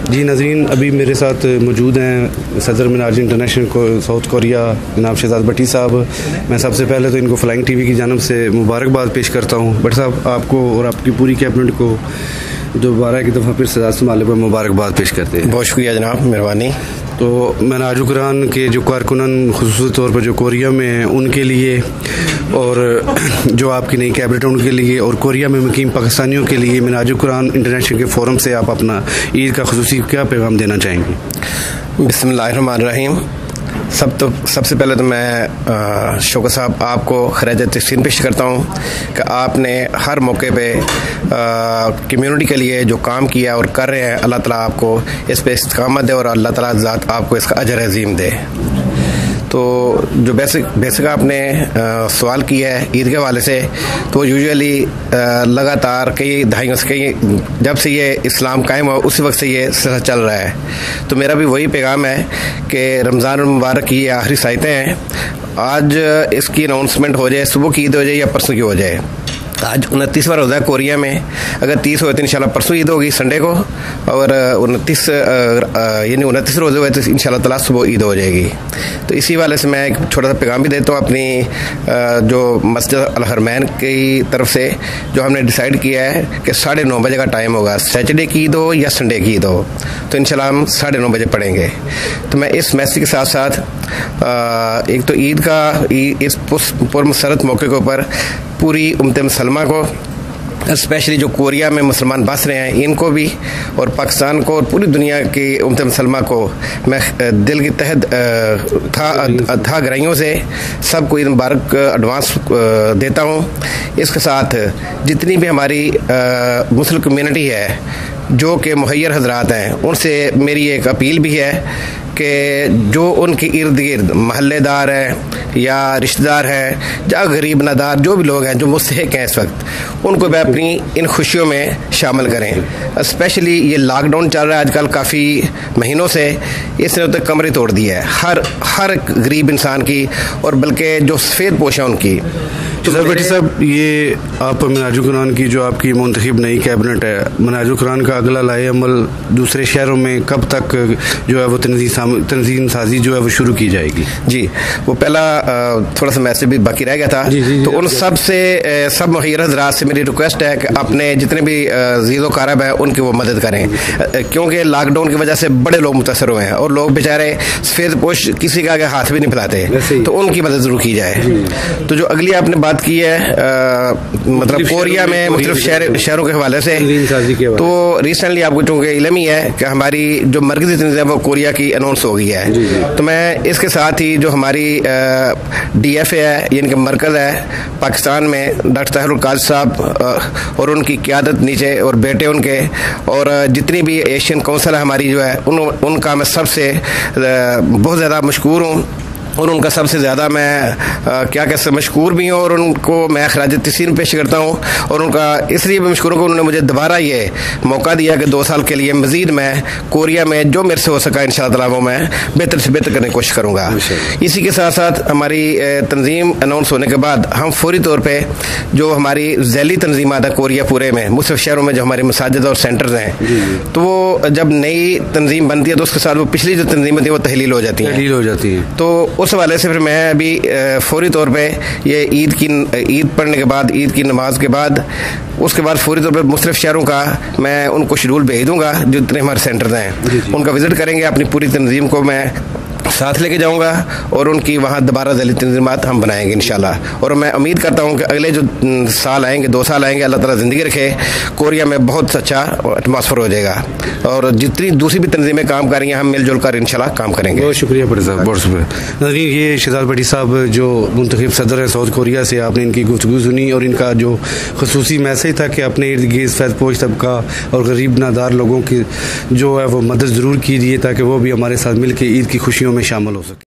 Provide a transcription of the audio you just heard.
जी नाज़रीन, अभी मेरे साथ मौजूद हैं सदर मिनाज इंटरनेशनल साउथ कोरिया जनाब शहजाद भट्टी साहब। मैं सबसे पहले तो इनको फ्लाइंग टीवी की जानब से मुबारकबाद पेश करता हूँ। भट्टी साहब, आपको और आपकी पूरी कैबिनेट को दोबारा की दफ़ा फिर सदारत संभालने पर मुबारकबाद पेश करते हैं। बहुत शुक्रिया जनाब, मेहरबानी। तो मिनाज कुरान के जो कारकुनान खुसूसी तौर पर जो कोरिया में हैं उनके लिए और जो आपकी नई कैबिनेट उनके लिए और कोरिया में मुकीम पाकिस्तानियों के लिए मिनाज कुरान इंटरनेशनल के फ़ोरम से आप अपना ईद का खुसूसी क्या पैगाम देना चाहेंगे? बिस्मिल्लाहिर्रहमानिर्रहीम। सबसे पहले तो मैं शौकत साहब आपको खराज तहसीन पेश करता हूँ कि आपने हर मौके पे कम्युनिटी के लिए जो काम किया और कर रहे हैं, अल्लाह ताला आपको इस पे इस्तिकामत दे और अल्लाह ताला ज़ात आपको इसका अजर अज़ीम दे। तो जो बेसिक आपने सवाल किया है ईद के हवाले से, तो यूजुअली लगातार कई दहाइयों से जब से ये इस्लाम कायम हुआ उसी वक्त से ये सिलसिला चल रहा है। तो मेरा भी वही पैगाम है कि रमज़ान मुबारक की ये आखिरी साइतें हैं। आज इसकी अनाउंसमेंट हो जाए, सुबह की ईद हो जाए या परसों की हो जाए। आज 29वां रोज़ा है कोरिया में। अगर 30 हो तो इंशाल्लाह परसों ईद होगी संडे को, और 29 रोज़े हुए तो इंशाल्लाह ताला सुबह ईद हो जाएगी। तो इसी वाले से मैं एक छोटा सा पैगाम भी देता हूँ अपनी जो मस्जिद अल हरमैन की तरफ से, जो हमने डिसाइड किया है कि 9:30 बजे का टाइम होगा। सैटरडे की ईद हो या संडे की ईद हो, तो इंशाल्लाह हम 9:30 बजे पढ़ेंगे। तो मैं इस मैसेज के साथ साथ एक तो ईद का इस पुरमसरत मौके के ऊपर पूरी उम्मत मुसलमा को, स्पेशली जो कोरिया में मुसलमान बस रहे हैं इनको भी, और पाकिस्तान को और पूरी दुनिया की उम्मत मुसलमा को मैं दिल की था गहराइयों से सबको ईद मुबारक एडवांस देता हूँ। इसके साथ जितनी भी हमारी मुस्लिम कम्युनिटी है जो कि मुहैयर हजरात हैं, उनसे मेरी एक अपील भी है कि जो उनके इर्द गिर्द महल्लेदार हैं या रिश्तेदार हैं या गरीब नादार जो भी लोग हैं जो मुस्तहिक हैं इस वक्त, उनको भी अपनी इन खुशियों में शामिल करें। स्पेशली ये लॉकडाउन चल रहा है आजकल काफ़ी महीनों से, इसने तो कमरे तोड़ दी है हर गरीब इंसान की, और बल्कि जो सफ़ेद पोश है उनकी। तो भट्टी साहब, ये आप मिनाज कुरान की जो आपकी मुंतखब नई कैबिनेट है, मिनाज कुरान का अगला लाए अमल दूसरे शहरों में कब तक जो है वो तंजीम साजी जो है वो शुरू की जाएगी? जी, वो पहला थोड़ा सा मैसेज भी बाकी रह गया था। तो उन सब मुहैयर हज़रात से मेरी रिक्वेस्ट है कि अपने जितने भी ज़ीज़ो कारब हैं उनकी वो मदद करें, क्योंकि लॉकडाउन की वजह से बड़े लोग मुतासर हुए हैं और लोग बेचारे सफ़ेद पोश किसी का आगे हाथ भी नहीं फैलाते, तो उनकी मदद ज़रूर की जाए। तो जो अगली आपने बात की है मतलब कोरिया में मुख्तलिफ शहरों के हवाले से, तो रिसेंटली आपको चूँकि इल्म ही है कि हमारी जो मरकज़ी तंजीम है वो कोरिया की अनाउंस हो गई है। तो मैं इसके साथ ही जो हमारी DFA है, यानी कि मरकज़ है पाकिस्तान में, डॉक्टर ताहिरुल काज़ी साहब और उनकी क़यादत नीचे और बेटे उनके, और जितनी भी एशियन काउंसिल है हमारी जो है उनका मैं सबसे बहुत ज़्यादा मशकूर हूँ, और उनका सबसे ज़्यादा मैं क्या कहते मशकूर भी हूँ, और उनको मैं खराज तहसीन पेश करता हूँ। और उनका इसलिए भी मशकूर हूँ कि उन्होंने मुझे दोबारा ये मौका दिया कि 2 साल के लिए मज़ीद मैं कोरिया में जो मेरे से हो सका इंशाअल्लाह ताला वो मैं बेहतर से बेहतर करने की कोशिश करूँगा। इसी के साथ साथ हमारी तंजीम अनाउंस होने के बाद हम फौरी तौर पर जो हमारी झैली तंजीमात है कोरिया पूरे में मुख्तलिफ शहरों में जो हमारी मसाजिद और सेंटर्स हैं, तो वो जब नई तंजीम बनती है तो उसके साथ वो पिछली जो तंजीमें थी वो तहलील हो जाती हैं। तो उस हवाले से फिर मैं अभी फौरी तौर पे ये ईद पढ़ने के बाद, ईद की नमाज के बाद, उसके बाद फौरी तौर पे मुख्तलिफ शहरों का मैं उनको शेड्यूल भेज दूंगा, जितने हमारे सेंटर्स हैं उनका विजिट करेंगे, अपनी पूरी तंजीम को मैं साथ लेके जाऊंगा और उनकी वहाँ दोबारा ज़ैली तंजीमात हम बनाएंगे इंशाल्लाह। और मैं उम्मीद करता हूँ कि अगले जो साल आएंगे, 2 साल आएंगे, अल्लाह ताला ज़िंदगी रखे, कोरिया में बहुत अच्छा एटमॉस्फेयर हो जाएगा, और जितनी दूसरी भी तंजीमें काम कर रही हैं हम मिलजुल कर इंशाल्लाह काम करेंगे। बहुत शुक्रिया भट्टी साहब, बहुत शुक्रिया। नाज़रीन, ये शहजाद भट्टी साहब जो मुंतखब सदर हैं साउथ कोरिया से, आपने इनकी गुफ्तगू सुनी और इनका जो खसूसी मैसेज था कि अपने इर्द गिर्द सफ़ेद पोश तबका और गरीब नादार लोगों की जो है वो मदद ज़रूर कीजिए ताकि वो भी हमारे साथ मिल के ईद की खुशियों में शामिल हो सके।